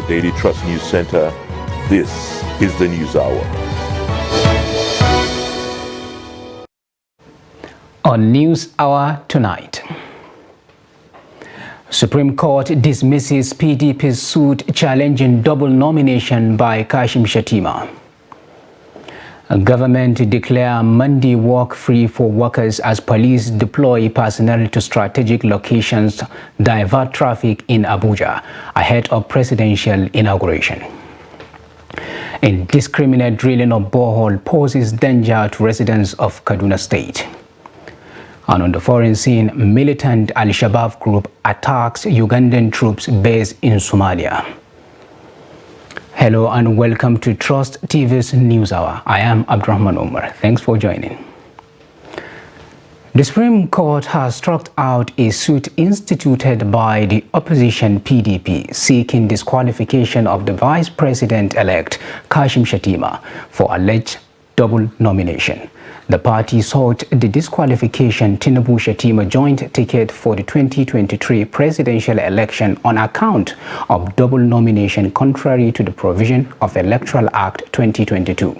Daily Trust News Center, this is the News Hour. On News Hour tonight, Supreme Court dismisses PDP's suit challenging double nomination by Kashim Shettima. Government declare Monday work free for workers as police deploy personnel to strategic locations, divert traffic in Abuja ahead of presidential inauguration. Indiscriminate drilling of borehole poses danger to residents of Kaduna State. And on the foreign scene, militant Al-Shabaab group attacks Ugandan troops based in Somalia. Hello and welcome to Trust TV's News Hour. I am Abdurrahman Omar. Thanks for joining. The Supreme Court has struck out a suit instituted by the opposition PDP seeking disqualification of the Vice President-elect Kashim Shettima for alleged double nomination. The party sought the disqualification Tinubu-Shettima joint ticket for the 2023 presidential election on account of double nomination contrary to the provision of Electoral Act 2022.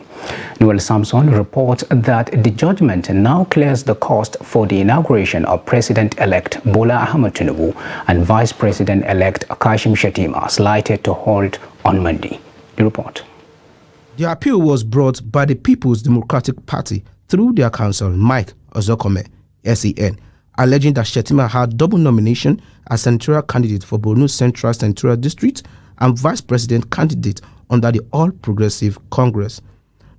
Noel Samson reports that the judgment now clears the cost for the inauguration of President-elect Bola Ahmed Tinubu and Vice President-elect Kashim Shettima, slated to hold on Monday. The report. The appeal was brought by the People's Democratic Party through their counsel, Mike Ozokome, SEN, alleging that Shettima had double nomination as senatorial candidate for Borno Central Senatorial District and vice president candidate under the All Progressive Congress.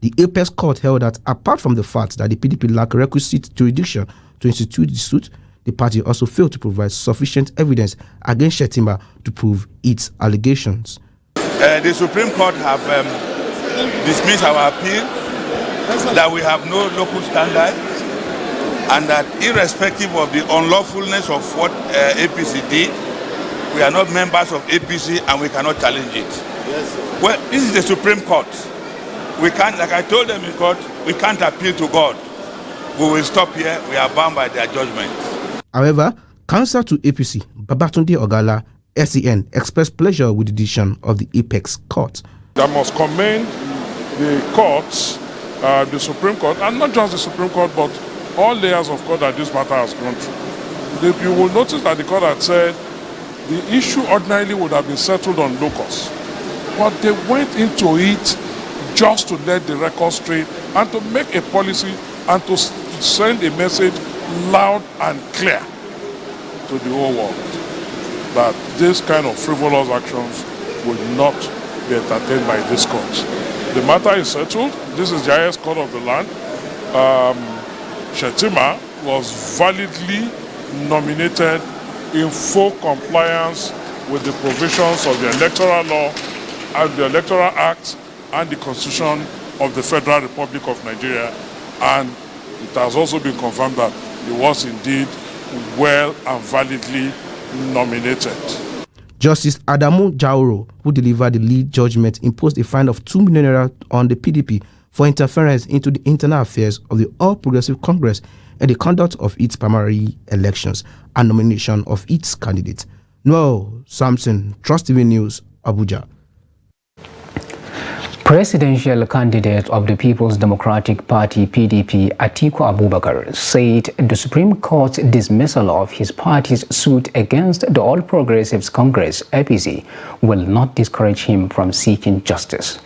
The Apex Court held that apart from the fact that the PDP lacked requisite jurisdiction to institute the suit, the party also failed to provide sufficient evidence against Shettima to prove its allegations. The Supreme Court have dismissed our appeal, that we have no local standard, and that irrespective of the unlawfulness of what APC did, we are not members of APC and we cannot challenge it. Yes, well, this is the Supreme Court. We can't, like I told them in court, we can't appeal to God. We will stop here. We are bound by their judgment. However, counsel to APC, Babatunde Ogala, SEN, expressed pleasure with the decision of the Apex Court. I must commend the courts, the Supreme Court, and not just the Supreme Court, but all layers of court that this matter has gone through. You will notice that the court had said the issue ordinarily would have been settled on locus, but they went into it just to let the record straight and to make a policy and to send a message loud and clear to the whole world that this kind of frivolous actions will not be entertained by this court. The matter is settled. This is the highest court of the land. Shettima was validly nominated in full compliance with the provisions of the Electoral Law and the Electoral Act and the Constitution of the Federal Republic of Nigeria. And it has also been confirmed that he was indeed well and validly nominated. Justice Adamu Jauro, who delivered the lead judgment, imposed a fine of 2 million naira on the PDP for interference into the internal affairs of the All Progressive Congress and the conduct of its primary elections and nomination of its candidate. Noel Samson, Trust TV News, Abuja. Presidential candidate of the People's Democratic Party (PDP), Atiku Abubakar, said the Supreme Court's dismissal of his party's suit against the All Progressives Congress (APC) will not discourage him from seeking justice.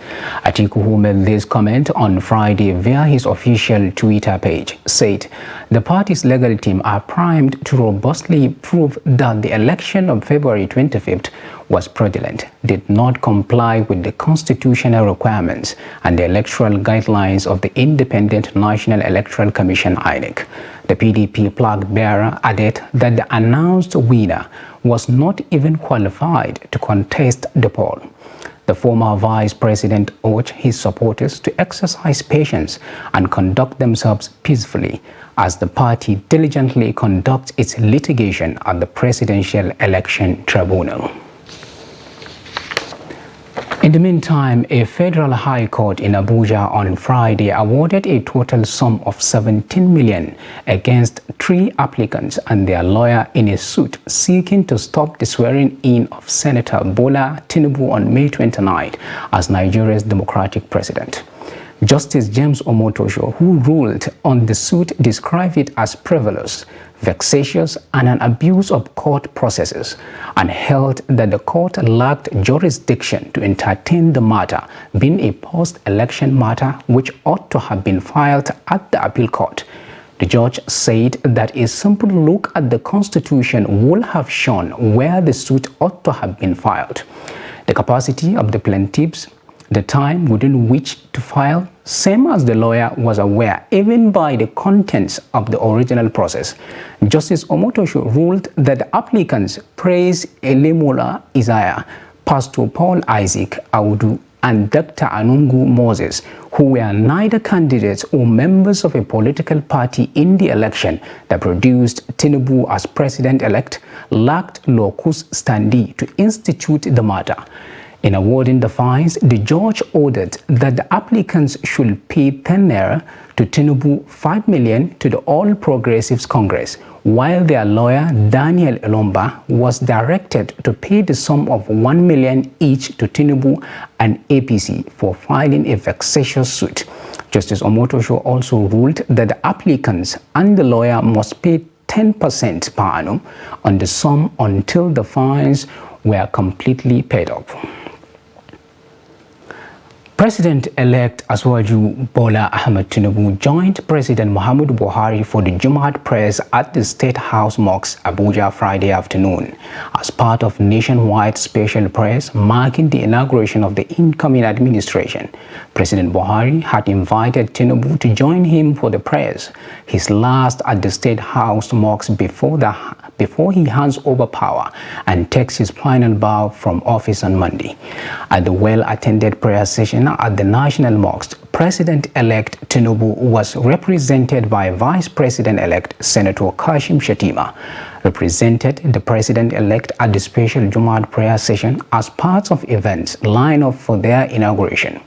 Atiku, who made this comment on Friday via his official Twitter page, said the party's legal team are primed to robustly prove that the election of February 25th was fraudulent, did not comply with the constitutional requirements and the electoral guidelines of the Independent National Electoral Commission (INEC). The PDP flag bearer added that the announced winner was not even qualified to contest the poll. The former vice president urged his supporters to exercise patience and conduct themselves peacefully as the party diligently conducts its litigation at the Presidential Election Tribunal. In the meantime, a federal high court in Abuja on Friday awarded a total sum of 17 million against 3 applicants and their lawyer in a suit seeking to stop the swearing-in of Senator Bola Tinubu on May 29 as Nigeria's democratic president. Justice James Omotosho, who ruled on the suit, described it as frivolous, vexatious, and an abuse of court processes, and held that the court lacked jurisdiction to entertain the matter, being a post-election matter which ought to have been filed at the appeal court. The judge said that a simple look at the Constitution would have shown where the suit ought to have been filed. The capacity of the plaintiffs, the time within which to file, same as the lawyer was aware, even by the contents of the original process. Justice Omotosho ruled that the applicants Praise Elemola Isaiah, Pastor Paul Isaac Audu, and Dr. Anungu Moses, who were neither candidates or members of a political party in the election that produced Tinubu as president-elect, lacked locus standi to institute the matter. In awarding the fines, the judge ordered that the applicants should pay 10 naira to Tinubu, 5 million to the All Progressives Congress, while their lawyer Daniel Elomba was directed to pay the sum of 1 million each to Tinubu and APC for filing a vexatious suit. Justice Omotosho also ruled that the applicants and the lawyer must pay 10% per annum on the sum until the fines were completely paid up. President-elect Asiwaju Bola Ahmed Tinubu joined President Muhammadu Buhari for the Jumat prayers at the State House Mosque, Abuja, Friday afternoon, as part of nationwide special prayers marking the inauguration of the incoming administration. President Buhari had invited Tinubu to join him for the prayers, his last at the State House Mosque before he hands over power and takes his final bow from office on Monday. At the well-attended prayer session at the National Mosque, President-elect Tinubu was represented by Vice President-elect Senator Kashim Shettima, represented the President-elect at the special Jumat prayer session as part of events lined up for their inauguration.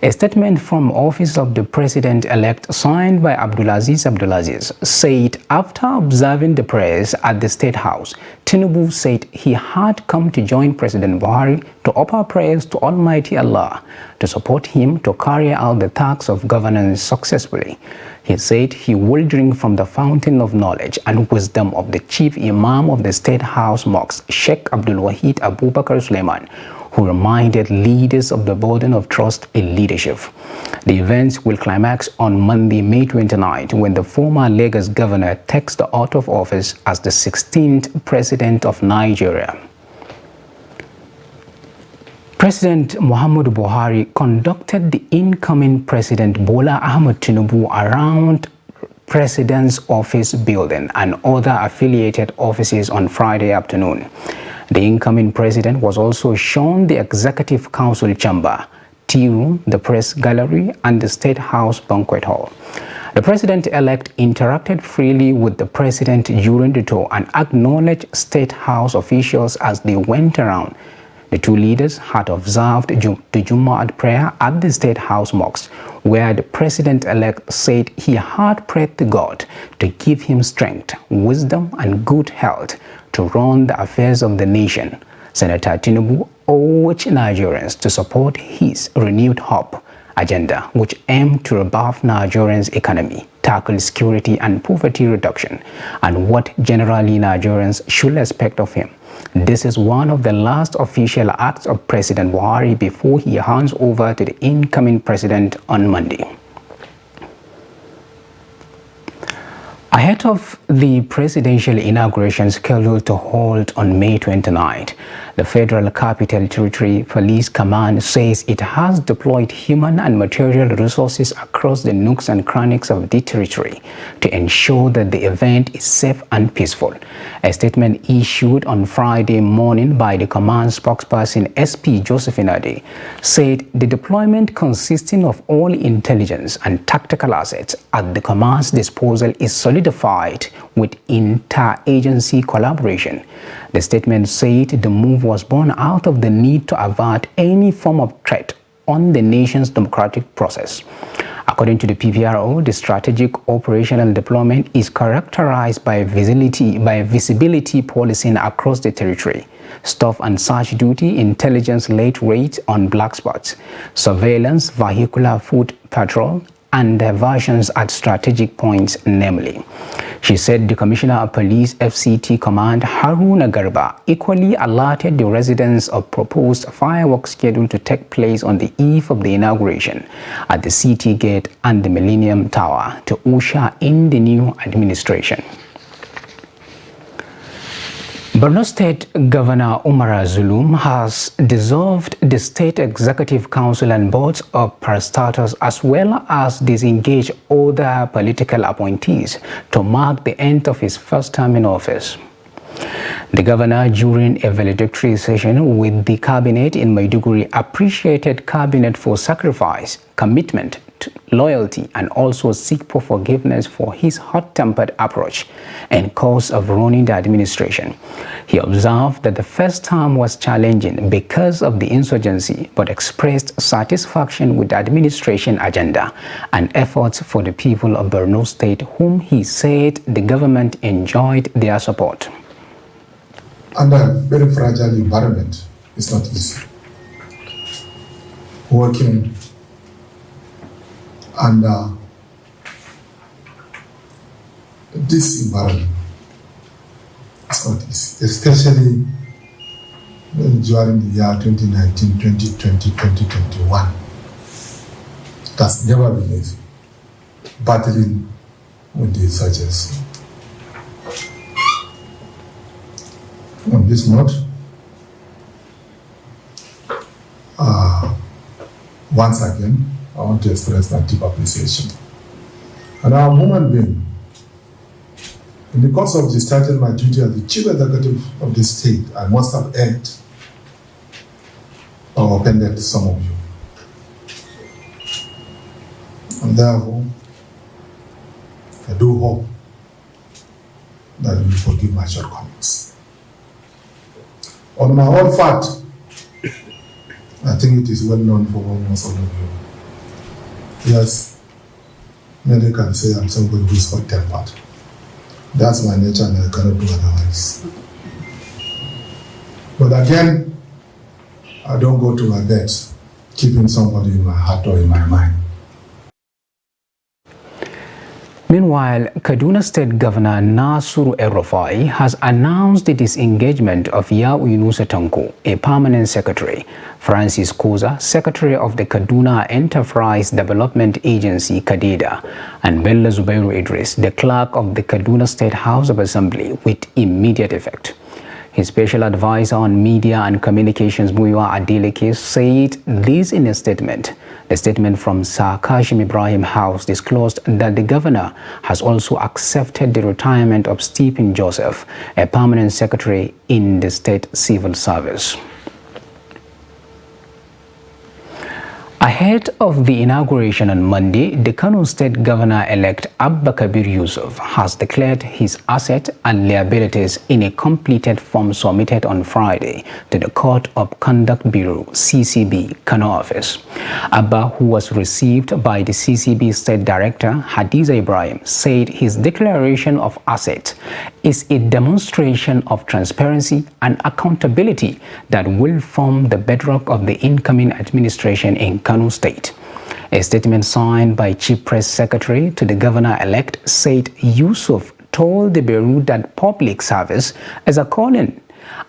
A statement from office of the President-elect signed by Abdulaziz said after observing the prayers at the State House, Tinubu said he had come to join President Buhari to offer prayers to Almighty Allah to support him to carry out the task of governance successfully. He said he will drink from the fountain of knowledge and wisdom of the chief imam of the State House Mosque, Sheikh Abdul Wahid Abubakar Suleiman, who reminded leaders of the burden of trust in leadership. The events will climax on Monday, May 29, when the former Lagos governor takes the oath of office as the 16th president of Nigeria. President Muhammadu Buhari conducted the incoming President Bola Ahmed Tinubu around President's Office building and other affiliated offices on Friday afternoon. The incoming president was also shown the Executive Council chamber, tea room, the press gallery, and the State House banquet hall. The president-elect interacted freely with the president during the tour and acknowledged State House officials as they went around. The two leaders had observed the Jumu'at prayer at the State House Mosque, where the president-elect said he had prayed to God to give him strength, wisdom, and good health to run the affairs of the nation. Senator Tinubu urged Nigerians to support his renewed hope agenda, which aimed to revive Nigerians' economy, tackle security and poverty reduction, and what generally Nigerians should expect of him. This is one of the last official acts of President Buhari before he hands over to the incoming president on Monday. Ahead of the presidential inauguration scheduled to hold on May 29, the Federal Capital Territory Police Command says it has deployed human and material resources across the nooks and crannies of the territory to ensure that the event is safe and peaceful. A statement issued on Friday morning by the command spokesperson SP Josephine Ade said the deployment consisting of all intelligence and tactical assets at the command's disposal is solid solidified with interagency collaboration. The statement said the move was born out of the need to avert any form of threat on the nation's democratic process. According to the PPRO, the strategic operational deployment is characterized by visibility policing across the territory, stop and search duty, intelligence late raids on black spots, surveillance, vehicular foot patrol, and diversions at strategic points, namely. She said the Commissioner of Police FCT Command Haruna Garba equally alerted the residents of proposed fireworks scheduled to take place on the eve of the inauguration at the City Gate and the Millennium Tower to usher in the new administration. Borno State Governor Umar Zulum has dissolved the State Executive Council and boards of parastatals as well as disengaged other political appointees to mark the end of his first term in office. The governor, during a valedictory session with the cabinet in Maiduguri, appreciated cabinet for sacrifice, commitment, loyalty, and also seek for forgiveness for his hot-tempered approach and course of running the administration. He observed that the first term was challenging because of the insurgency, but expressed satisfaction with the administration agenda and efforts for the people of Borno State, whom he said the government enjoyed their support. Under a very fragile environment, it's not easy. Working under this environment, it's not easy, especially during the year 2019, 2020, 2021. It has never been easy, battling with the insurgency. On this note, once again, I want to express my deep appreciation. And I'm a human being. In the course of discharging my duty as the Chief Executive of this state, I must have erred or offended some of you. And therefore, I do hope that you will forgive my shortcomings. On my own fact, I think it is well known for almost all of you. Yes, many can say I'm somebody who is hot-tempered. That's my nature and I cannot do otherwise. But again, I don't go to my bed keeping somebody in my heart or in my mind. Meanwhile, Kaduna State Governor Nasuru El-Rufai has announced the disengagement of Yao Yunusa Tanko, a permanent secretary, Francis Koza, secretary of the Kaduna Enterprise Development Agency, Kadida, and Bello Zubairu Idris, the clerk of the Kaduna State House of Assembly, with immediate effect. His special advisor on media and communications, Muyiwa Adeleke, said this in a statement. The statement from Sir Kashim Ibrahim House disclosed that the governor has also accepted the retirement of Stephen Joseph, a permanent secretary in the state civil service. Ahead of the inauguration on Monday, the Kano State Governor-elect Abba Kabir Yusuf has declared his assets and liabilities in a completed form submitted on Friday to the Court of Conduct Bureau, CCB, Kano office. Abba, who was received by the CCB State Director, Hadiza Ibrahim, said his declaration of assets is a demonstration of transparency and accountability that will form the bedrock of the incoming administration in Kano State. A statement signed by Chief Press Secretary to the Governor-elect said Yusuf told the Bureau that public service is a calling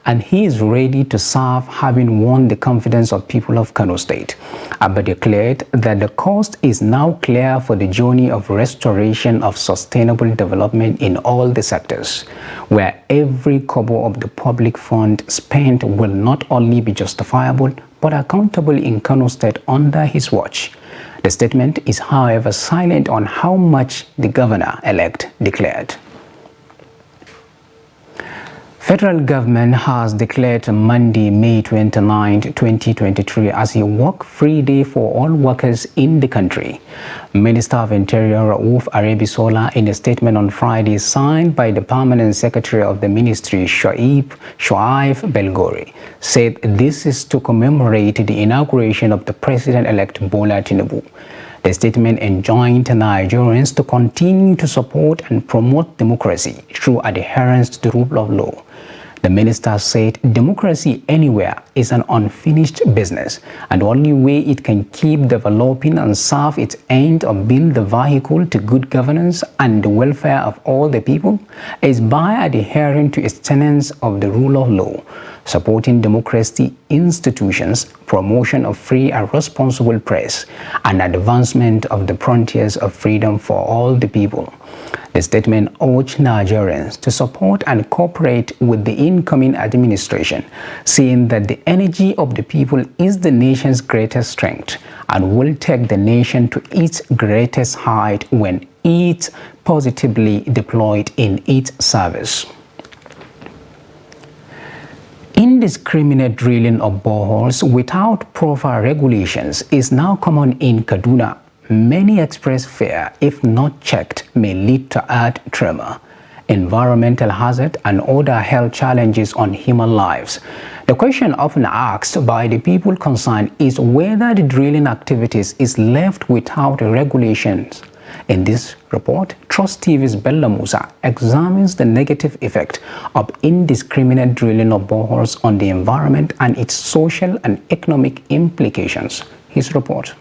and he is ready to serve, having won the confidence of people of Kano State. Abba declared that the coast is now clear for the journey of restoration of sustainable development in all the sectors, where every kobo of the public fund spent will not only be justifiable but accountable in Kano State under his watch. The statement is, however, silent on how much the governor-elect declared. Federal government has declared Monday, May 29, 2023 as a work-free day for all workers in the country. Minister of Interior Rauf Arebisola, in a statement on Friday signed by the Permanent Secretary of the Ministry, Shoaib Belgore, said this is to commemorate the inauguration of the President-elect Bola Tinubu. The statement enjoined Nigerians to continue to support and promote democracy through adherence to the rule of law. The minister said democracy anywhere is an unfinished business, and the only way it can keep developing and serve its end of being the vehicle to good governance and the welfare of all the people is by adhering to its tenets of the rule of law, supporting democracy institutions, promotion of free and responsible press, and advancement of the frontiers of freedom for all the people. The statement urged Nigerians to support and cooperate with the incoming administration, saying that the energy of the people is the nation's greatest strength and will take the nation to its greatest height when it's positively deployed in its service. Indiscriminate drilling of boreholes without proper regulations is now common in Kaduna. Many express fear, if not checked, may lead to earth tremor, environmental hazard, and other health challenges on human lives. The question often asked by the people concerned is whether the drilling activities is left without regulations. In this report, Trust TV's Bella Musa examines the negative effect of indiscriminate drilling of boreholes on the environment and its social and economic implications. His report.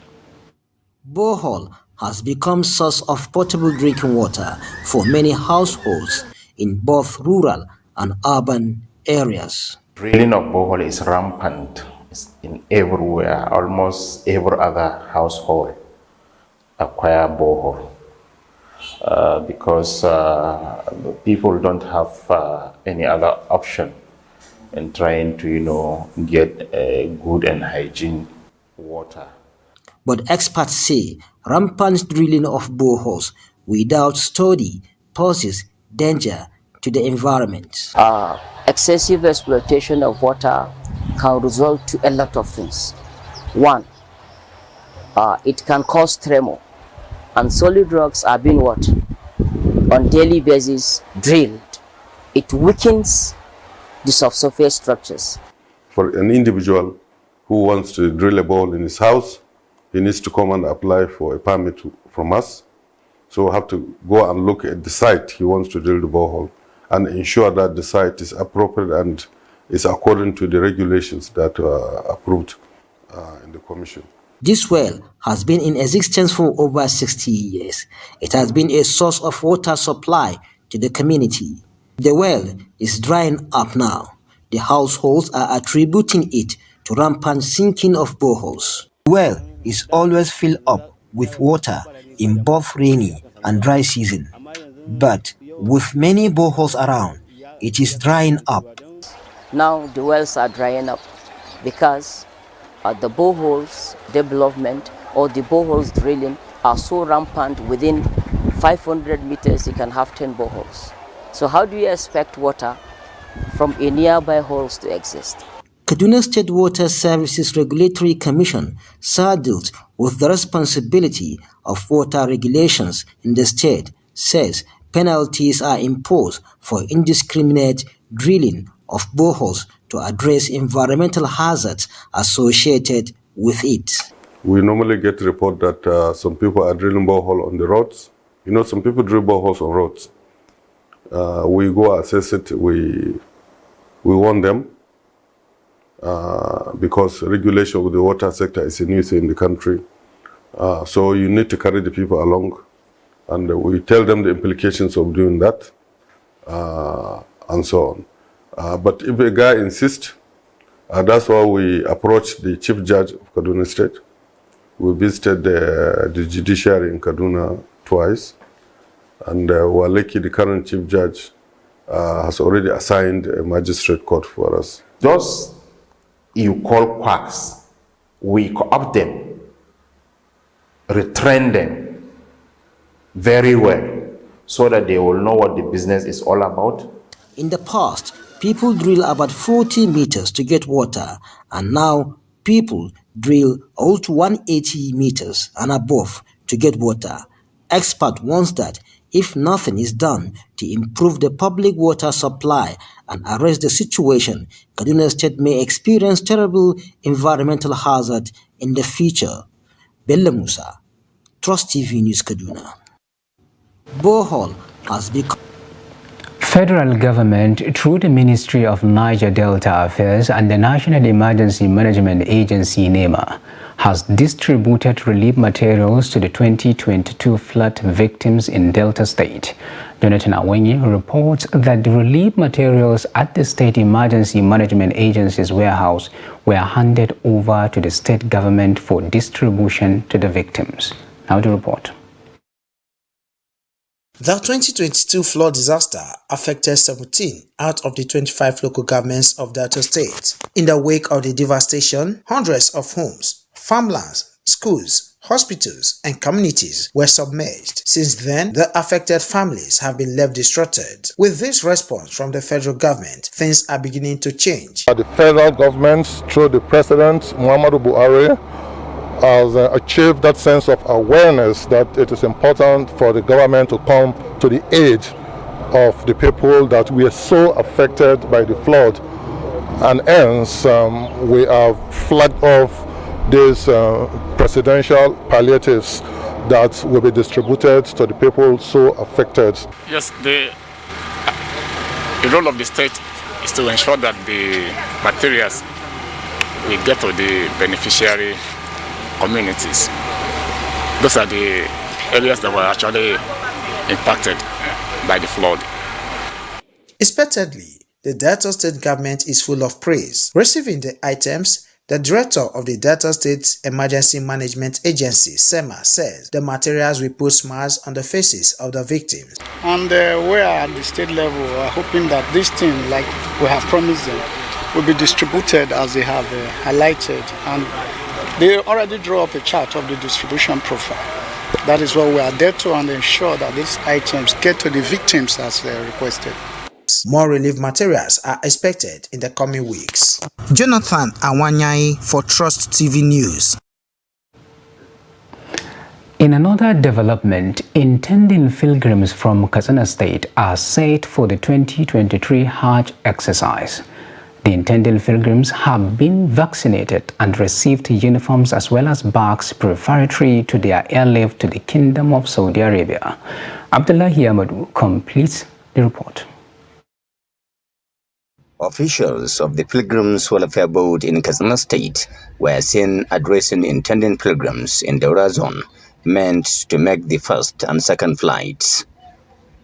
Borehole has become source of potable drinking water for many households in both rural and urban areas. Drilling of borehole is rampant in everywhere. Almost every other household acquire borehole because people don't have any other option in trying to, get good and hygiene water. But experts say rampant drilling of boreholes without study poses danger to the environment. Excessive exploitation of water can result to a lot of things. One, it can cause tremor, and solid rocks are being on daily basis drilled. It weakens the subsurface structures. For an individual who wants to drill a borehole in his house, he needs to come and apply for a permit from us. So we have to go and look at the site he wants to drill the borehole and ensure that the site is appropriate and is according to the regulations that are approved in the commission. This well has been in existence for over 60 years. It has been a source of water supply to the community. The well is drying up now. The households are attributing it to rampant sinking of boreholes. The well is always filled up with water in both rainy and dry season. But with many boreholes around, it is drying up. Now the wells are drying up because the boreholes development or the boreholes drilling are so rampant. Within 500 meters you can have 10 boreholes. So how do you expect water from a nearby holes to exist? Kaduna State Water Services Regulatory Commission, saddled with the responsibility of water regulations in the state, says penalties are imposed for indiscriminate drilling of boreholes to address environmental hazards associated with it. We normally get a report that some people are drilling borehole on the roads. Some people drill boreholes on roads. We go assess it, we warn them. Because regulation of the water sector is a new thing in the country. So you need to carry the people along, and we tell them the implications of doing that, and so on. But if a guy insists, that's why we approached the Chief Judge of Kaduna State. We visited the judiciary in Kaduna twice, and we're lucky the current Chief Judge has already assigned a magistrate court for us. Those you call quacks, we co-opt them, retrain them very well so that they will know what the business is all about. In the past, people drill about 40 meters to get water, and now people drill all to 180 meters and above to get water. Expert warns that if nothing is done to improve the public water supply and arrest the situation, Kaduna State may experience terrible environmental hazard in the future. Bello Musa, Trust TV News, Kaduna. Borehole has become... Federal government, through the Ministry of Niger Delta Affairs and the National Emergency Management Agency, NEMA, has distributed relief materials to the 2022 flood victims in Delta State. Jonathan Awenyi reports that the relief materials at the State Emergency Management Agency's warehouse were handed over to the state government for distribution to the victims. Now the report. The 2022 flood disaster affected 17 out of the 25 local governments of Delta State. In the wake of the devastation, hundreds of homes, farmlands, schools, hospitals, and communities were submerged. Since then, the affected families have been left distraught. With this response from the federal government, things are beginning to change. The federal government, through the President Muhammadu Buhari, has achieved that sense of awareness that it is important for the government to come to the aid of the people that were so affected by the flood, and hence we have flagged off these presidential palliatives that will be distributed to the people so affected. Yes, the role of the state is to ensure that the materials will get to the beneficiary communities. Those are the areas that were actually impacted by the flood. Expectedly, the Delta State government is full of praise. Receiving the items, the director of the Delta State Emergency Management Agency, SEMA, says the materials will put smiles on the faces of the victims. And we are at the state level hoping that this thing, like we have promised them, will be distributed as they have highlighted. And they already draw up a chart of the distribution profile. That is what we are there to, and ensure that these items get to the victims as requested. More relief materials are expected in the coming weeks. Jonathan Awenyi for Trust TV News. In another development, intending pilgrims from Katsina State are set for the 2023 Hajj exercise. The intending pilgrims have been vaccinated and received uniforms as well as bags preparatory to their airlift to the Kingdom of Saudi Arabia. Abdullahi Ahmadu completes the report. Officials of the Pilgrims Welfare Board in Katsina State were seen addressing intending pilgrims in Daura Zone, meant to make the first and second flights.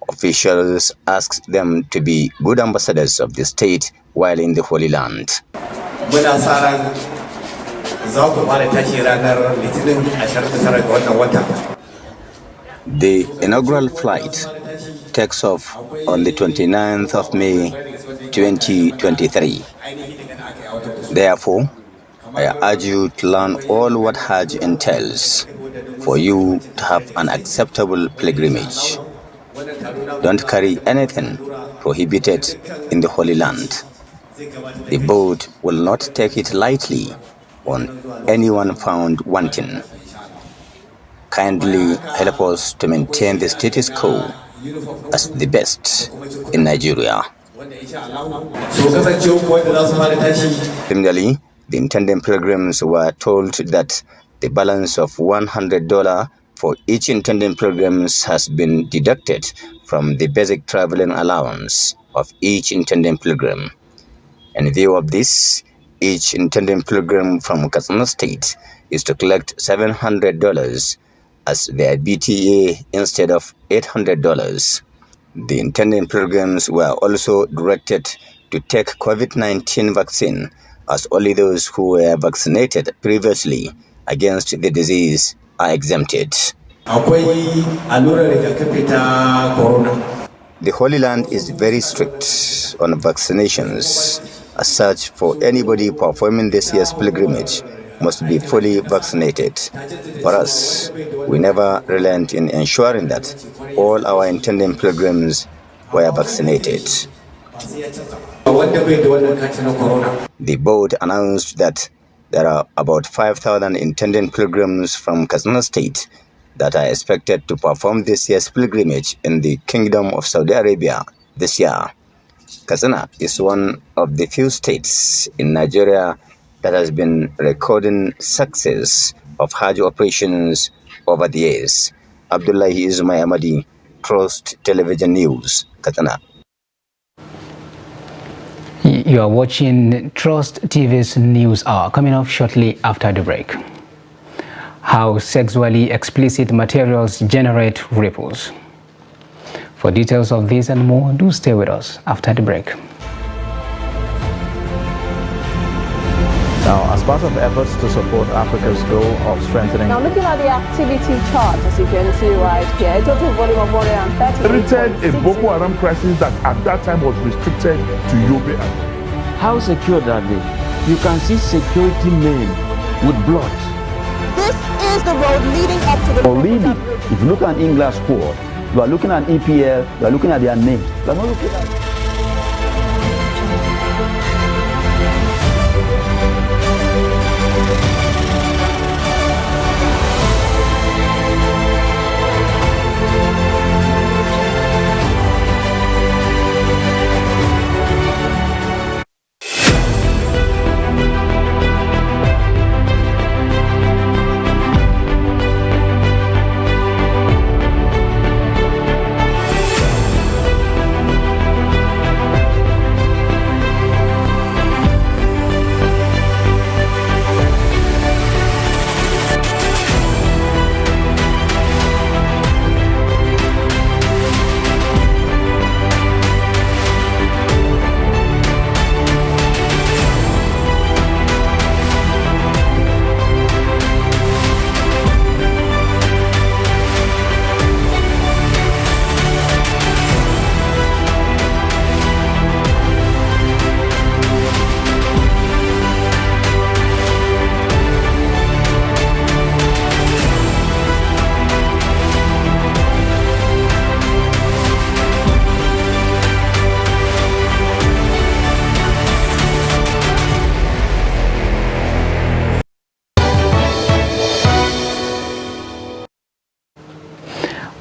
Officials asked them to be good ambassadors of the state while in the Holy Land. The inaugural flight takes off on the 29th of May 2023. Therefore, I urge you to learn all what Hajj entails for you to have an acceptable pilgrimage. Don't carry anything prohibited in the Holy Land. The board will not take it lightly on anyone found wanting. Kindly help us to maintain the status quo as the best in Nigeria. Similarly, the intending pilgrims were told that the balance of $100 for each intending pilgrims has been deducted from the basic traveling allowance of each intending pilgrim. In view of this, each intending pilgrim from Katsina State is to collect $700 as their BTA instead of $800. The intending pilgrims were also directed to take COVID-19 vaccine, as only those who were vaccinated previously against the disease are exempted. The Holy Land is very strict on vaccinations. As such, for anybody performing this year's pilgrimage must be fully vaccinated. For us, we never relent in ensuring that all our intending pilgrims were vaccinated. The board announced that there are about 5,000 intended pilgrims from Katsina State that are expected to perform this year's pilgrimage in the Kingdom of Saudi Arabia this year. Katsina is one of the few states in Nigeria that has been recording success of Hajj operations over the years. Abdullahi Izumai Amadi, Trust Television News, Katsina. You are watching Trust TV's News Hour, coming up shortly after the break. How sexually explicit materials generate ripples. For details of this and more, do stay with us after the break. Now, as part of efforts to support Africa's goal of strengthening... Now, looking at the activity chart, as you can see right here, a total volume of 130... Created a Boko Haram crisis that at that time was restricted to Yobe. How secure are they? You can see security men with blood. This is the road leading up to the... Already, if you look at English squad, you are looking at EPL, you are looking at their names. You are not looking at...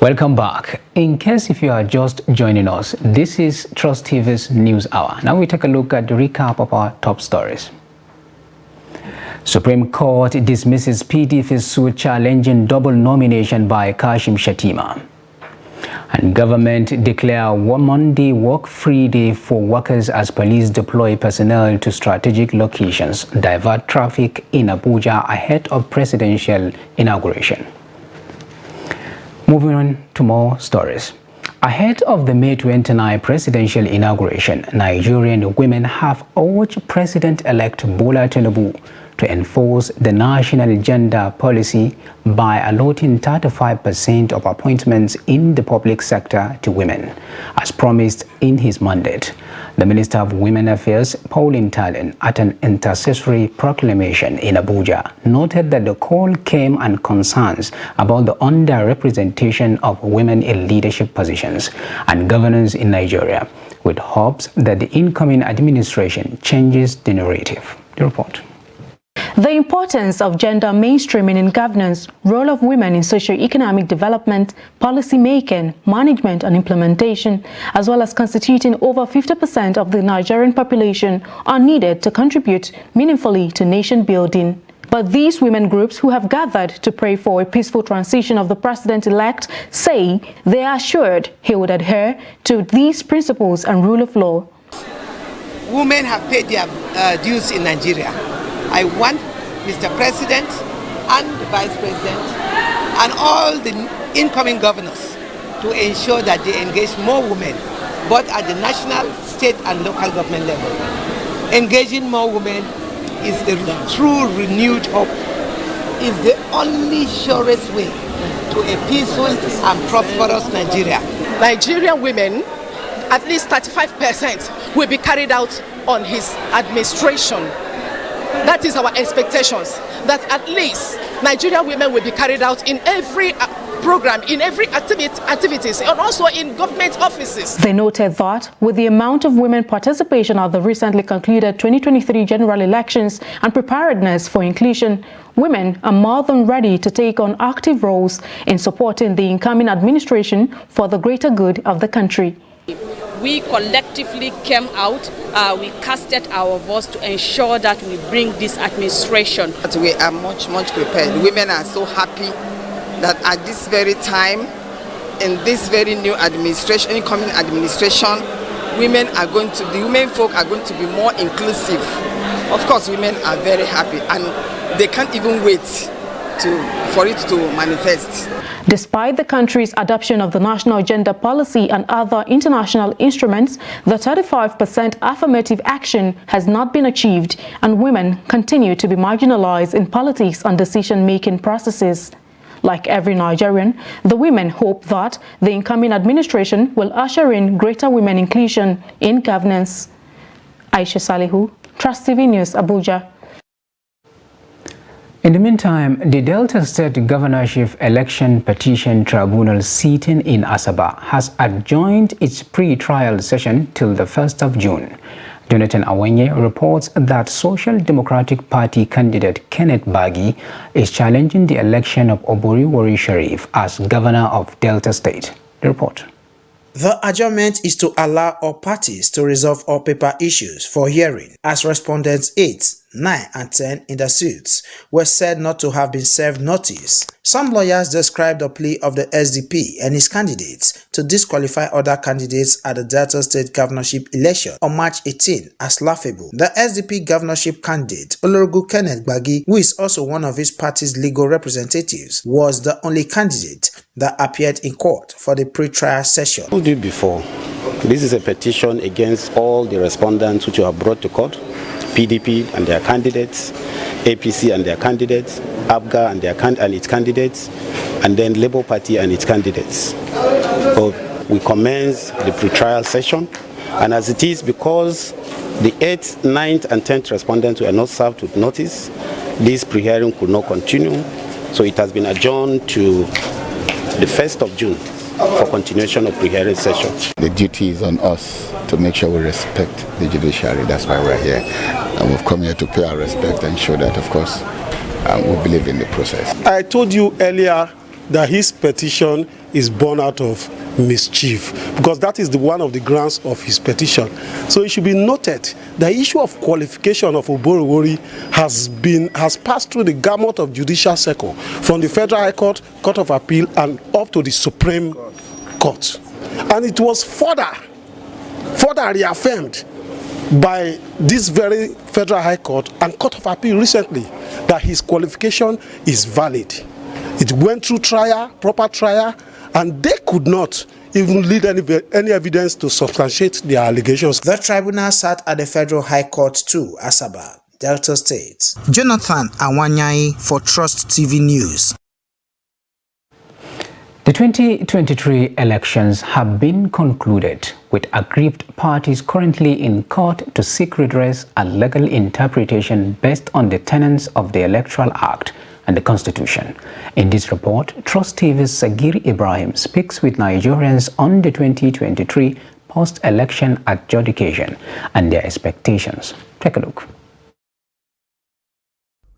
Welcome back. In case if you are just joining us, this is Trust TV's News Hour. Now we take a look at the recap of our top stories. Supreme Court dismisses PDP's suit challenging double nomination by Kashim Shettima. And government declare one Monday work-free day for workers as police deploy personnel to strategic locations, divert traffic in Abuja ahead of presidential inauguration. Moving on to more stories. Ahead of the May 29 presidential inauguration, Nigerian women have urged President-elect Bola Tinubu to enforce the national gender policy by allotting 35% of appointments in the public sector to women, as promised in his mandate. The Minister of Women Affairs, Pauline Tallen, at an intercessory proclamation in Abuja, noted that the call came on concerns about the underrepresentation of women in leadership positions and governance in Nigeria, with hopes that the incoming administration changes the narrative. The report. The importance of gender mainstreaming in governance, role of women in socio-economic development, policy making, management and implementation, as well as constituting over 50% of the Nigerian population are needed to contribute meaningfully to nation building. But these women groups who have gathered to pray for a peaceful transition of the president-elect say they are assured he would adhere to these principles and rule of law. Women have paid their dues in Nigeria. I want Mr. President and the Vice President and all the incoming governors to ensure that they engage more women, both at the national, state and local government level. Engaging more women is the true renewed hope, is the only surest way to a peaceful and prosperous Nigeria. Nigerian women, at least 35% will be carried out on his administration. That is our expectations, that at least Nigerian women will be carried out in every program in every activities and also in government offices. They noted that with the amount of women participation at the recently concluded 2023 general elections and preparedness for inclusion, women are more than ready to take on active roles in supporting the incoming administration for the greater good of the country. We collectively came out, we casted our votes to ensure that we bring this administration. We are much prepared. Women are so happy that at this very time, in this very new administration, incoming administration, women folk are going to be more inclusive. Of course, women are very happy and they can't even wait for it to manifest. Despite the country's adoption of the National Gender Policy and other international instruments, the 35% affirmative action has not been achieved, and women continue to be marginalized in politics and decision-making processes. Like every Nigerian, the women hope that the incoming administration will usher in greater women inclusion in governance. Aisha Salihu, Trust TV News, Abuja. In the meantime, the Delta State Governorship Election Petition Tribunal sitting in Asaba has adjourned its pre-trial session till the 1st of June. Jonathan Awenye reports that Social Democratic Party candidate Kenneth Bagi is challenging the election of Obori Wari Sharif as governor of Delta State. The report. The adjournment is to allow all parties to resolve all paper issues for hearing, as respondents 8, 9 and 10 in the suits were said not to have been served notice. Some lawyers described the plea of the SDP and his candidates to disqualify other candidates at the Delta State governorship election on March 18 as laughable. The SDP governorship candidate, Olorogu Kenneth Bagi, who is also one of his party's legal representatives, was the only candidate that appeared in court for the pre-trial session. I told you before, this is a petition against all the respondents which are brought to court. PDP and their candidates, APC and their candidates, ABGA and its candidates, and then Labour Party and its candidates. So we commence the pre-trial session, and as it is, because the 8th, 9th and 10th respondents were not served with notice, this pre-hearing could not continue, so it has been adjourned to the 1st of June for continuation of pre-hearing session. The duty is on us to make sure we respect the judiciary. That's why we're here. And we've come here to pay our respect and show that, of course, we believe in the process. I told you earlier that his petition is born out of mischief, because that is one of the grounds of his petition. So it should be noted the issue of qualification of Obori Wari has passed through the gamut of judicial circle, from the Federal High Court, Court of Appeal, and up to the Supreme Court. And it was further reaffirmed by this very Federal High Court and Court of Appeal recently that his qualification is valid. It went through proper trial, and they could not even lead any evidence to substantiate their allegations. The tribunal sat at the Federal High Court too, Asaba, Delta State. Jonathan Awanyai for Trust TV News. The 2023 elections have been concluded, with aggrieved parties currently in court to seek redress and legal interpretation based on the tenets of the Electoral Act and the Constitution. In this report, Trust TV's Sagir Ibrahim speaks with Nigerians on the 2023 post-election adjudication and their expectations. Take a look.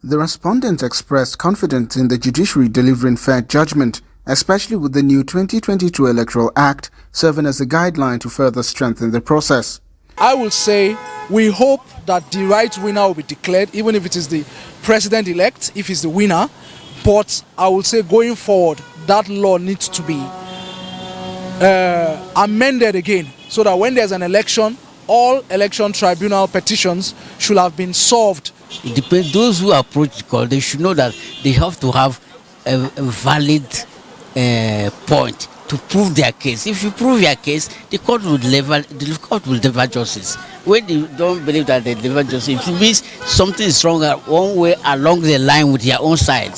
The respondents expressed confidence in the judiciary delivering fair judgment, especially with the new 2022 Electoral Act serving as a guideline to further strengthen the process. I will say we hope that the right winner will be declared, even if it is the president-elect, if he's the winner. But I will say going forward, that law needs to be amended again, so that when there's an election, all election tribunal petitions should have been solved. It depends. Those who approach the court, they should know that they have to have a valid point to prove their case. If you prove your case, the court will deliver justice. When they don't believe that they deliver justice, it means something is wrong one way along the line with their own side.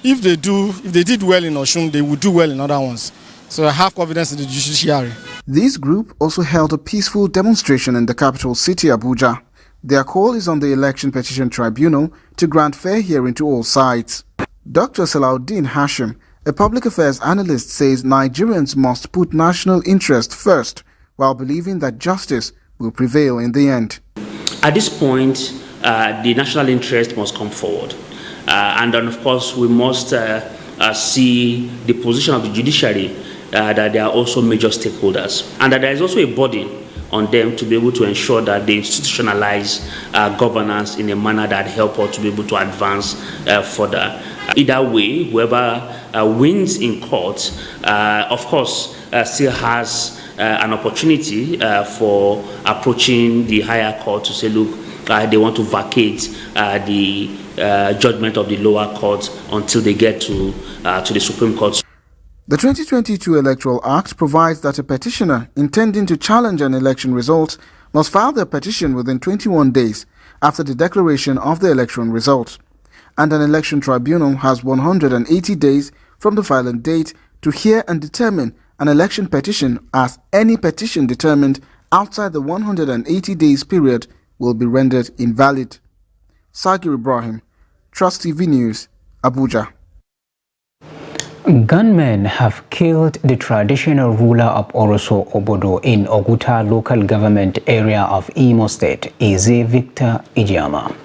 If they did well in Osun, they will do well in other ones. So I have confidence in the judiciary. This group also held a peaceful demonstration in the capital city, Abuja. Their call is on the Election Petition Tribunal to grant fair hearing to all sides. Dr. Salahuddin Hashim, A public affairs analyst says Nigerians must put national interest first, while believing that justice will prevail in the end. At this point, the national interest must come forward. And then, of course, we must see the position of the judiciary, that they are also major stakeholders, and that there is also a burden on them to be able to ensure that they institutionalize governance in a manner that help us to be able to advance further. Either way, whoever wins in court, of course, still has an opportunity for approaching the higher court to say, look, they want to vacate the judgment of the lower court until they get to the Supreme Court. The 2022 Electoral Act provides that a petitioner intending to challenge an election result must file their petition within 21 days after the declaration of the election result, and an election tribunal has 180 days from the filing date to hear and determine an election petition, as any petition determined outside the 180 days period will be rendered invalid. Sagir Ibrahim, Trust TV News, Abuja. Gunmen have killed the traditional ruler of Oroso Obodo in Oguta local government area of Imo State, Eze Victor Ijama.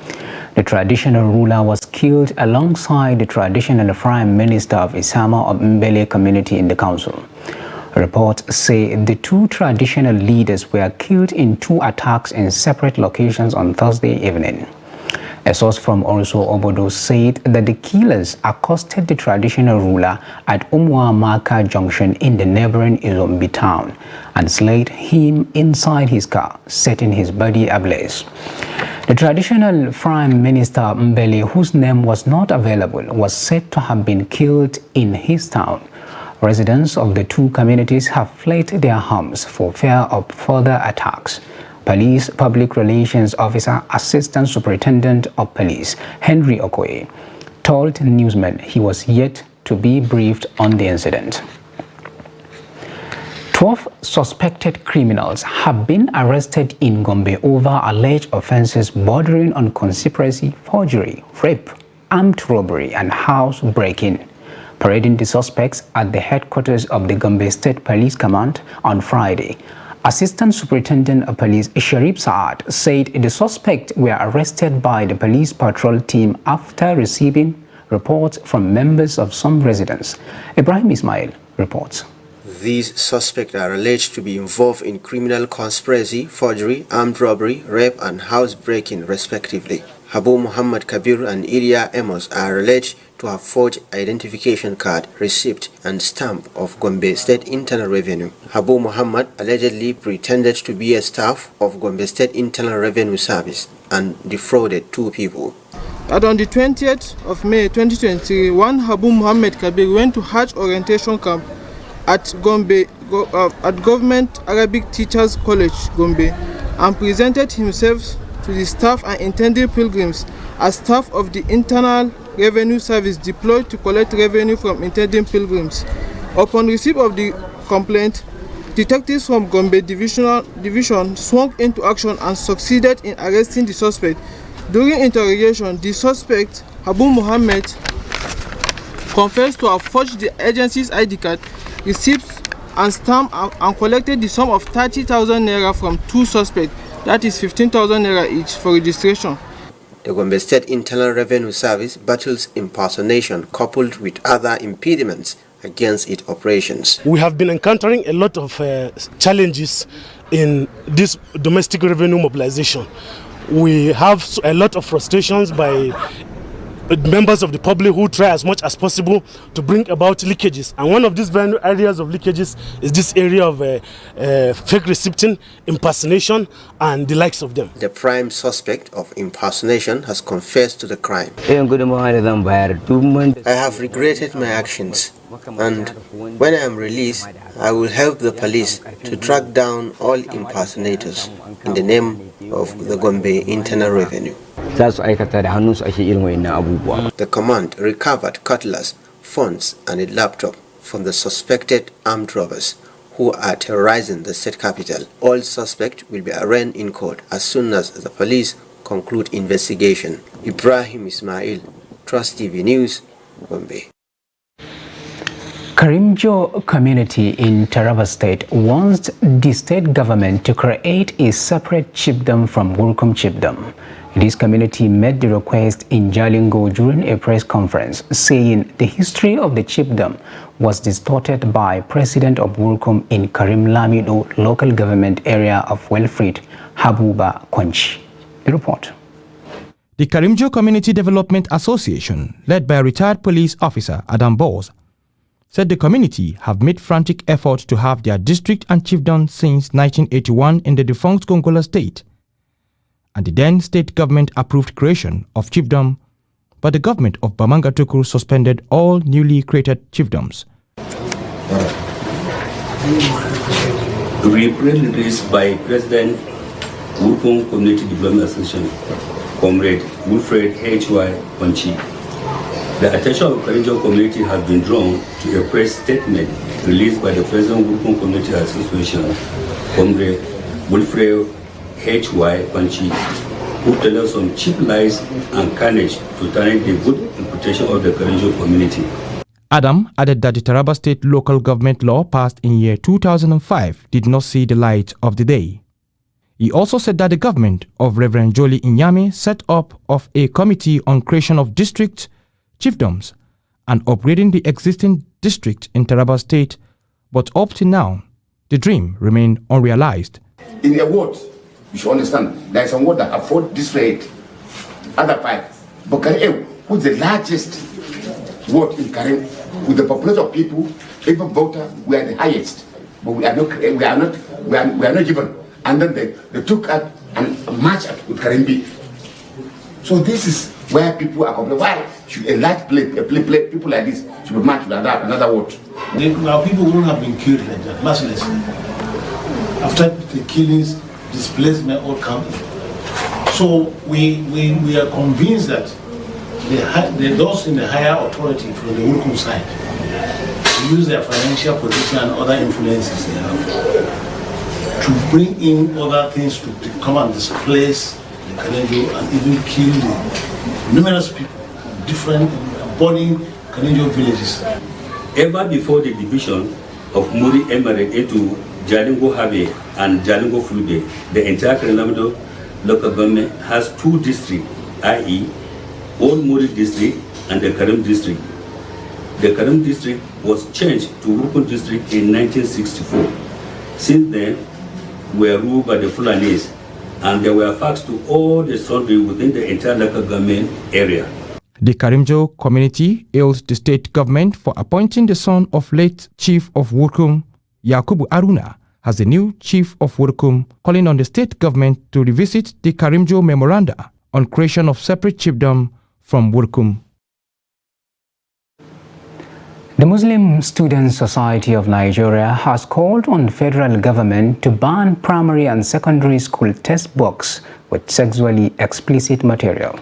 The traditional ruler was killed alongside the traditional prime minister of Isama of Mbele community in the council. Reports say the two traditional leaders were killed in two attacks in separate locations on Thursday evening. A source from Oroso Obodo said that the killers accosted the traditional ruler at Umuamaka Junction in the neighboring Izombi town and slayed him inside his car, setting his body ablaze. The traditional prime minister Mbele, whose name was not available, was said to have been killed in his town. Residents of the two communities have fled their homes for fear of further attacks. Police Public Relations Officer Assistant Superintendent of Police Henry Okoye told newsmen he was yet to be briefed on the incident. 12 suspected criminals have been arrested in Gombe over alleged offenses bordering on conspiracy, forgery, rape, armed robbery and house breaking. Parading the suspects at the headquarters of the Gombe State Police Command on Friday, Assistant Superintendent of Police Sharif Saad said the suspects were arrested by the police patrol team after receiving reports from members of some residents. Ibrahim Ismail reports. These suspects are alleged to be involved in criminal conspiracy, forgery, armed robbery, rape and housebreaking respectively. Habu Muhammad Kabir and Ilya Amos are alleged to have forged identification card, receipt and stamp of Gombe State Internal Revenue. Habu Muhammad allegedly pretended to be a staff of Gombe State Internal Revenue Service and defrauded two people. And on the 20th of May 2021, Habu Muhammad Kabir went to Hajj orientation camp at Gombe at Government Arabic Teachers College, Gombe, and presented himself to the staff and intended pilgrims as staff of the Internal Revenue Service deployed to collect revenue from intending pilgrims. Upon receipt of the complaint, detectives from Gombe Division swung into action and succeeded in arresting the suspect. During interrogation, the suspect, Habu Muhammad, confessed to have forged the agency's ID card, receipts and stamp and collected the sum of 30,000 naira from two suspects, that is 15,000 naira each, for registration. The Gombe State Internal Revenue Service battles impersonation coupled with other impediments against its operations. We have been encountering a lot of challenges in this domestic revenue mobilization. We have a lot of frustrations by members of the public who try as much as possible to bring about leakages, and one of these very areas of leakages is this area of fake receipting, impersonation and the likes of them. The prime suspect of impersonation has confessed to the crime. I have regretted my actions, and when I am released, I will help the police to track down all impersonators in the name of the Gombe Internal Revenue. The command recovered cutlass, phones and a laptop from the suspected armed robbers who are terrorizing the state capital. All suspects will be arraigned in court as soon as the police conclude investigation. Ibrahim Ismail, Trust TV News, Gombe. Karimjo community in Taraba State wants the state government to create a separate chiefdom from Wurukum chiefdom. This community made the request in Jalingo during a press conference, saying the history of the chiefdom was distorted by President of Wurukum in Karim Lamido local government area of Wilfred Habuba Kwanchi. The report. The Karimjo Community Development Association, led by retired police officer Adam Bose, said the community have made frantic efforts to have their district and chiefdom since 1981 in the defunct Gongola state, and the then state government approved creation of chiefdom, but the government of Bamanga Tukur suspended all newly created chiefdoms. Released by President Wurukum Community Development Association, Comrade Wilfred H.Y. Kwanchi. The attention of the Karimjo community has been drawn to a press statement released by the President of Wurukum Community Association, Comrade Wilfred H.Y. Kwanchi, who tells us some cheap lies and carnage to tarnish the good reputation of the Karimjo community. Adam added that the Taraba State local government law passed in year 2005 did not see the light of the day. He also said that the government of Reverend Joli Inyame set up of a committee on creation of district chiefdoms and upgrading the existing district in Taraba State, but up to now, the dream remained unrealized. In a word, you should understand, there is a word that afford this rate, other five. But Karim, who's the largest ward in Karim, with the population of people, even voter, we are the highest, but we are not given. And then they took up and marched with Karimbi. So this is where people are complaining. Why should a large people like this should be marched with another word? Our people wouldn't have been killed like that, mercilessly. After the killings, displacement all come in. So we are convinced that those in the higher authority from the Wurukum side use their financial position and other influences they have to bring in other things to come and displace the Kalenjo and even kill the numerous people, different burning Kalenjo villages. Ever before the division of Muri Emirate into Jalingo Habe and Jalingo Fulbe, the entire Kalenjo local government has two districts, i.e. Old Muri district and the Karim district. The Karim district was changed to Wurukum district in 1964. Since then, we were ruled by the Fulanis, and there were facts to all the sundry within the entire local government area. The Karimjo community hailed the state government for appointing the son of late chief of Wurukum, Yakubu Aruna, as the new chief of Wurukum, calling on the state government to revisit the Karimjo memoranda on creation of separate chiefdom from Wurukum. The Muslim Student Society of Nigeria has called on the federal government to ban primary and secondary school textbooks with sexually explicit material.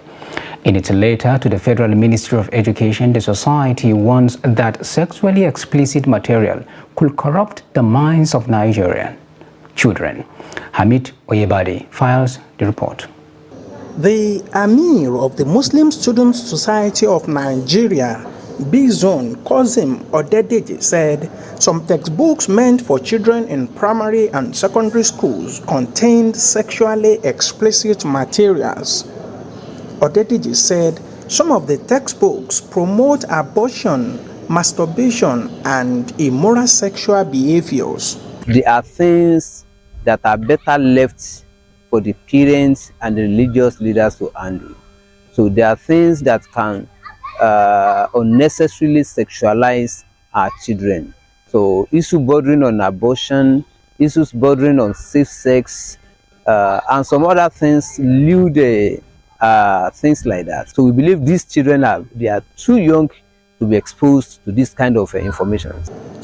In its letter to the Federal Ministry of Education, the society warns that sexually explicit material could corrupt the minds of Nigerian children. Hamid Oyebade files the report. The Amir of the Muslim Student Society of Nigeria, B-Zone Kozim Odedeji, said some textbooks meant for children in primary and secondary schools contained sexually explicit materials. Odedeji said some of the textbooks promote abortion, masturbation, and immoral sexual behaviors. There are things that are better left for the parents and the religious leaders to handle. So there are things that can unnecessarily sexualize our children. So issues bordering on abortion, issues bordering on safe sex, and some other things, lewd things like that. So we believe these children are too young to be exposed to this kind of information.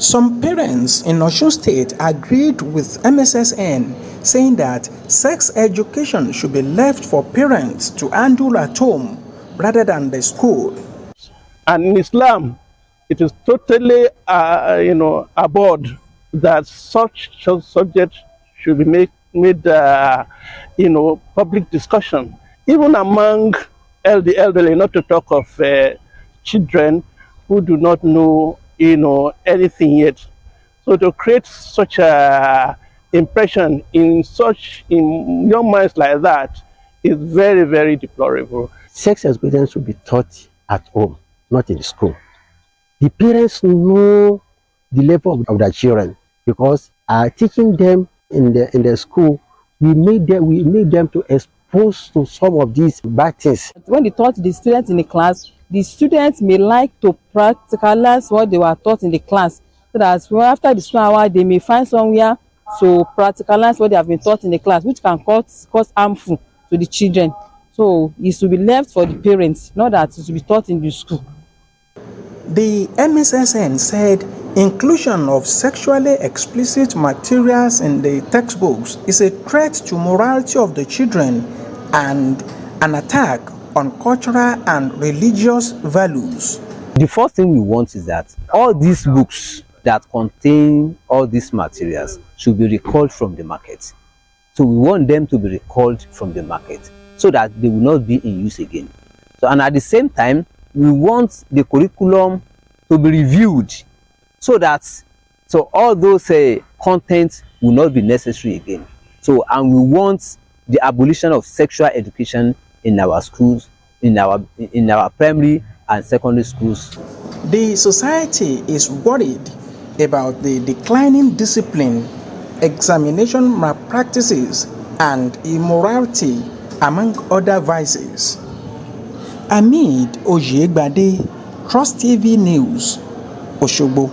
Some parents in Osun State agreed with MSSN, saying that sex education should be left for parents to handle at home rather than the school. And in Islam, it is totally, abhorred that such subject should be made public discussion, even among the elderly, not to talk of children who do not know, anything yet. So to create such a impression in young minds like that is very, very deplorable. Sex education should be taught at home, not in the school. The parents know the level of their children, because teaching them in the school, we made them to expose to some of these bad things. When they taught the students in the class, the students may like to practicalize what they were taught in the class, so that after the school hour, they may find somewhere to practicalize what they have been taught in the class, which can cause harmful to the children. So it should be left for the parents, not that it should be taught in the school. The MSSN said inclusion of sexually explicit materials in the textbooks is a threat to morality of the children and an attack on cultural and religious values. The first thing we want is that all these books that contain all these materials should be recalled from the market. So we want them to be recalled from the market so that they will not be in use again. So, and at the same time, we want the curriculum to be reviewed so that all those contents will not be necessary again. So, and we want the abolition of sexual education in our schools, in our primary and secondary schools. The society is worried about the declining discipline, examination malpractices, and immorality, among other vices. Amid Ojiegbade, Trust TV News, Osogbo.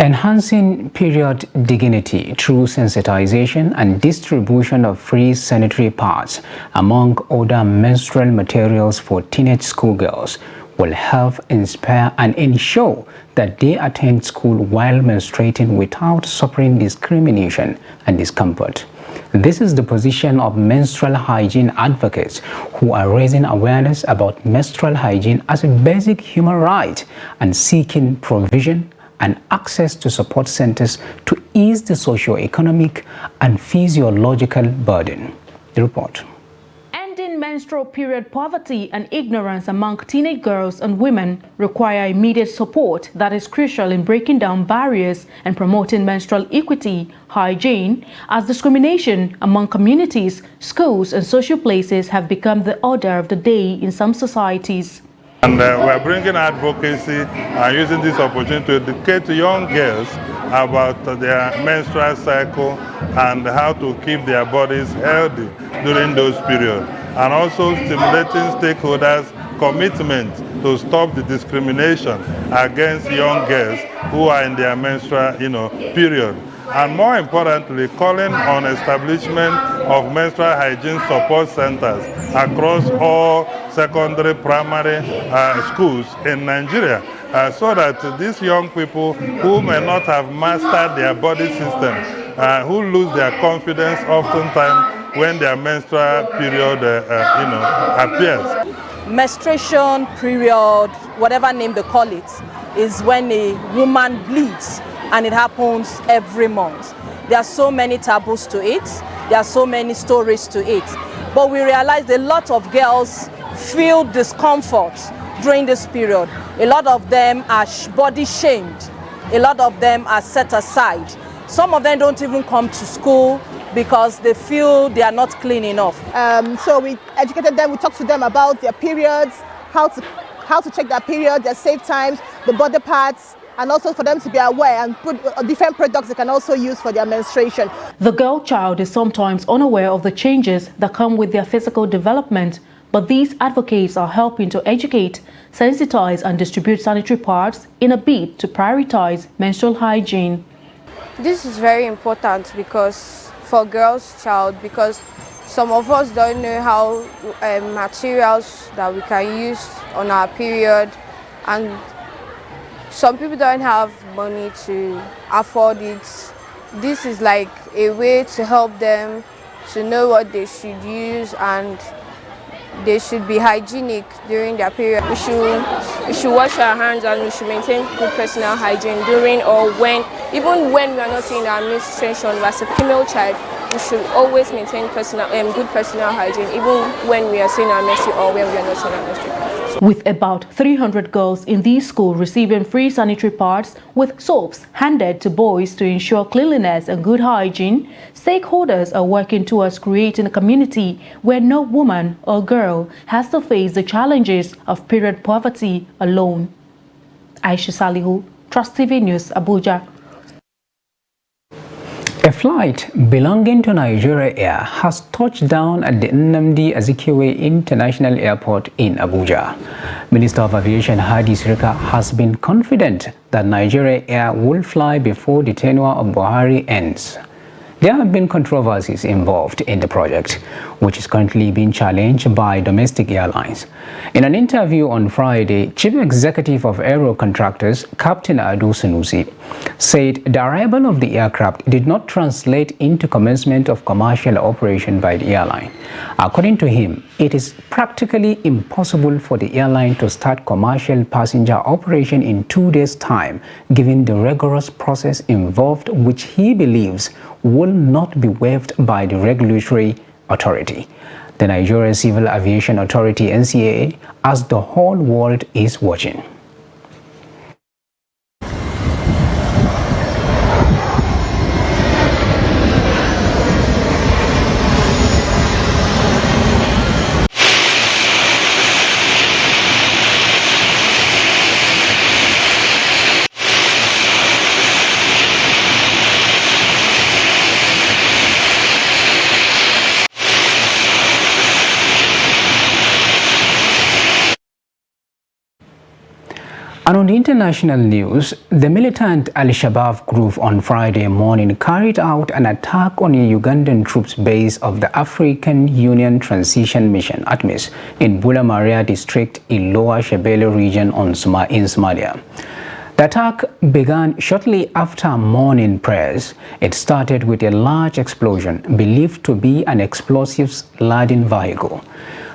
Enhancing period dignity through sensitization and distribution of free sanitary pads, among other menstrual materials for teenage schoolgirls, will help inspire and ensure that they attend school while menstruating without suffering discrimination and discomfort. This is the position of menstrual hygiene advocates who are raising awareness about menstrual hygiene as a basic human right and seeking provision and access to support centers to ease the socio-economic and physiological burden. The report. Ending menstrual period poverty and ignorance among teenage girls and women require immediate support that is crucial in breaking down barriers and promoting menstrual equity, hygiene, as discrimination among communities, schools, and social places have become the order of the day in some societies. And we're bringing advocacy and using this opportunity to educate young girls about their menstrual cycle and how to keep their bodies healthy during those periods. And also stimulating stakeholders' commitment to stop the discrimination against young girls who are in their menstrual period. And more importantly, calling on establishment of menstrual hygiene support centers across all secondary, primary schools in Nigeria, so that these young people who may not have mastered their body system, who lose their confidence oftentimes when their menstrual period appears. Menstruation period, whatever name they call it, is when a woman bleeds, and it happens every month. There are so many taboos to it, there are so many stories to it, but we realize a lot of girls feel discomfort during this period. A lot of them are body shamed, a lot of them are set aside. Some of them don't even come to school because they feel they are not clean enough. So we educated them, we talked to them about their periods, how to check their period, their safe times, the body parts, and also for them to be aware and put different products they can also use for their menstruation. The girl child is sometimes unaware of the changes that come with their physical development, but these advocates are helping to educate, sensitize, and distribute sanitary pads in a bid to prioritize menstrual hygiene. This is very important because for girls child, because some of us don't know how materials that we can use on our period, and some people don't have money to afford it. This is like a way to help them to know what they should use, and they should be hygienic during their period. We should wash our hands, and we should maintain good personal hygiene during or when, even when we are not in our menstruation as a female child. we should always maintain good personal hygiene, even when we are saying our menstrual or when we are not saying our menstrual. With about 300 girls in these schools receiving free sanitary pads with soaps handed to boys to ensure cleanliness and good hygiene, stakeholders are working towards creating a community where no woman or girl has to face the challenges of period poverty alone. Aisha Salihu, Trust TV News, Abuja. A flight belonging to Nigeria Air has touched down at the Nnamdi Azikiwe International Airport in Abuja. Minister of Aviation Hadi Sirika has been confident that Nigeria Air will fly before the tenure of Buhari ends. There have been controversies involved in the project, which is currently being challenged by domestic airlines. In an interview on Friday, Chief Executive of Aero Contractors, Captain Adu Sanusi, said the arrival of the aircraft did not translate into commencement of commercial operation by the airline. According to him, it is practically impossible for the airline to start commercial passenger operation in 2 days' time, given the rigorous process involved, which he believes will not be waived by the regulatory authority, the Nigeria Civil Aviation Authority (NCAA), as the whole world is watching. And on the international news, the militant Al-Shabaab group on Friday morning carried out an attack on a Ugandan troops base of the African Union Transition Mission (ATMIS) in Bula Maria district in Lower Shabelle region in Somalia. The attack began shortly after morning prayers. It started with a large explosion believed to be an explosives-laden vehicle.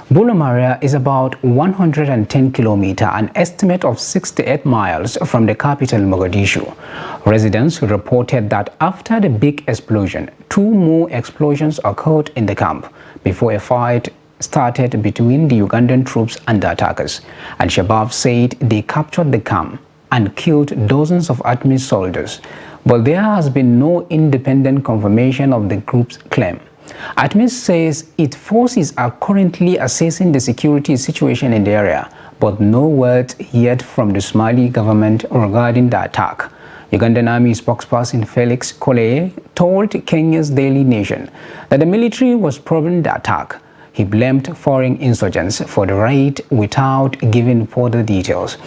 Bula Maria is about 110 kilometers, an estimate of 68 miles from the capital Mogadishu. Residents reported that after the big explosion, 2 more explosions occurred in the camp before a fight started between the Ugandan troops and the attackers. Al-Shabaab said they captured the camp and killed dozens of ATMIS soldiers, but there has been no independent confirmation of the group's claim. ATMIS says its forces are currently assessing the security situation in the area, but no word yet from the Somali government regarding the attack. Ugandan Army spokesperson Felix Koleye told Kenya's Daily Nation that the military was probing the attack. He blamed foreign insurgents for the raid without giving further details.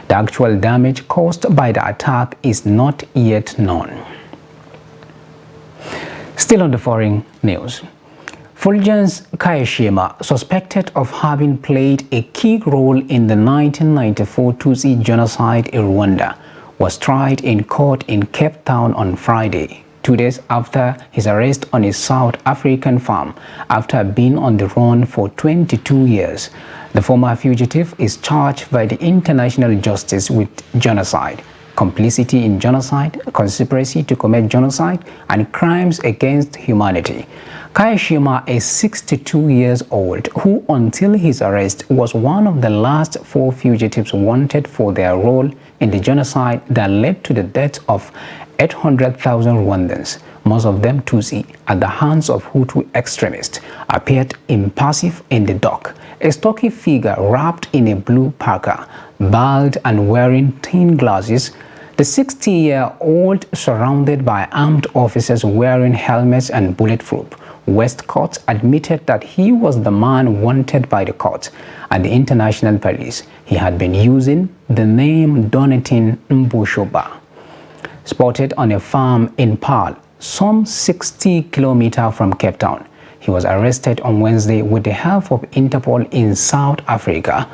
The actual damage caused by the attack is not yet known. Still on the foreign news, Fulgence Kayishema, suspected of having played a key role in the 1994 Tutsi genocide in Rwanda, was tried in court in Cape Town on Friday, 2 days after his arrest on a South African farm after being on the run for 22 years. The former fugitive is charged by the international justice with genocide, complicity in genocide, conspiracy to commit genocide, and crimes against humanity. Kayishema is 62 years old, who until his arrest was one of the last 4 fugitives wanted for their role in the genocide that led to the death of 800,000 Rwandans, most of them Tutsi, at the hands of Hutu extremists, appeared impassive in the dock. A stocky figure wrapped in a blue parka, bald and wearing thin glasses, the 60-year-old surrounded by armed officers wearing helmets and bulletproof waistcoats admitted that he was the man wanted by the court and the international police. He had been using the name Donatin Mbushoba. Spotted on a farm in Paarl, some 60 kilometers from Cape Town, he was arrested on Wednesday with the help of Interpol in South Africa.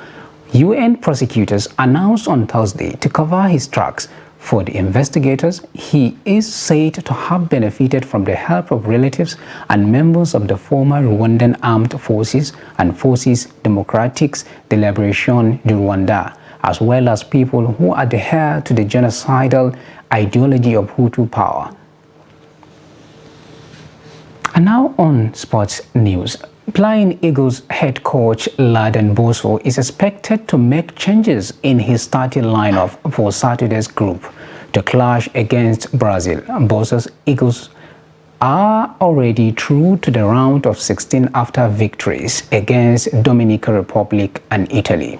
UN prosecutors announced on Thursday to cover his tracks. For the investigators, he is said to have benefited from the help of relatives and members of the former Rwandan Armed Forces and Forces Democratiques de Liberation du Rwanda, as well as people who adhere to the genocidal ideology of Hutu power. And now on sports news. Flying Eagles head coach Ladan Boso is expected to make changes in his starting lineup for Saturday's group to clash against Brazil. Boso's Eagles are already through to the round of 16 after victories against Dominican Republic and Italy.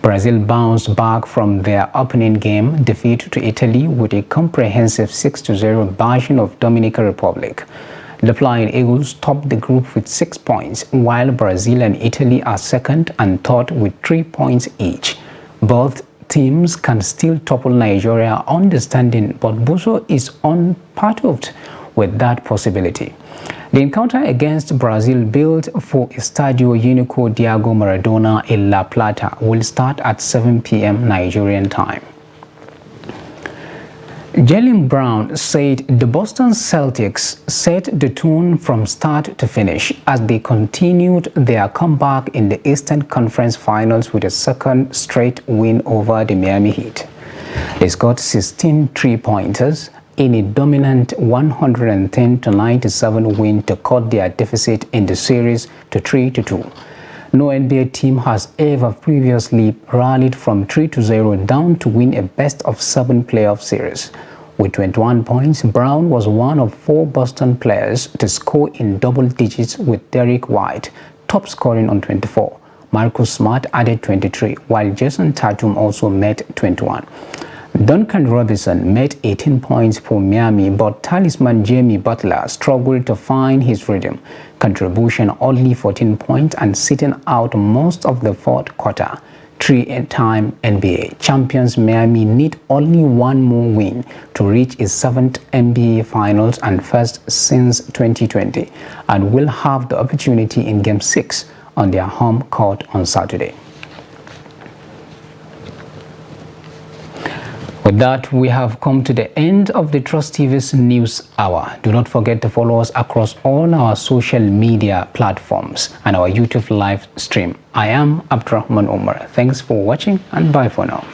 Brazil bounced back from their opening game defeat to Italy with a comprehensive 6-0 bashing of Dominican Republic. The Flying Eagles topped the group with 6 points, while Brazil and Italy are second and third with 3 points each. Both teams can still topple Nigeria on the standing, but Boso is unperturbed with that possibility. The encounter against Brazil, built for Estadio Único Diego Maradona in La Plata, will start at 7 p.m. Nigerian time. Jaylen Brown said the Boston Celtics set the tone from start to finish as they continued their comeback in the Eastern Conference Finals with a second straight win over the Miami Heat. They scored 16 three-pointers in a dominant 110-97 win to cut their deficit in the series to 3-2. No NBA team has ever previously rallied from 3-0 down to win a best-of-7 playoff series. With 21 points, Brown was one of 4 Boston players to score in double digits, with Derek White top scoring on 24. Marcus Smart added 23, while Jason Tatum also met 21. Duncan Robinson made 18 points for Miami, but talisman Jimmy Butler struggled to find his rhythm. Contribution only 14 points and sitting out most of the fourth quarter. 3-time NBA champions Miami need only one more win to reach its 7th NBA Finals and first since 2020, and will have the opportunity in Game 6 on their home court on Saturday. With that, we have come to the end of the Trust TV's News Hour. Do not forget to follow us across all our social media platforms and our YouTube live stream. I am Abdurrahman Umar. Thanks for watching and bye for now.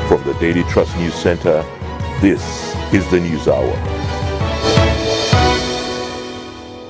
From the Daily Trust News Center, this is the News Hour.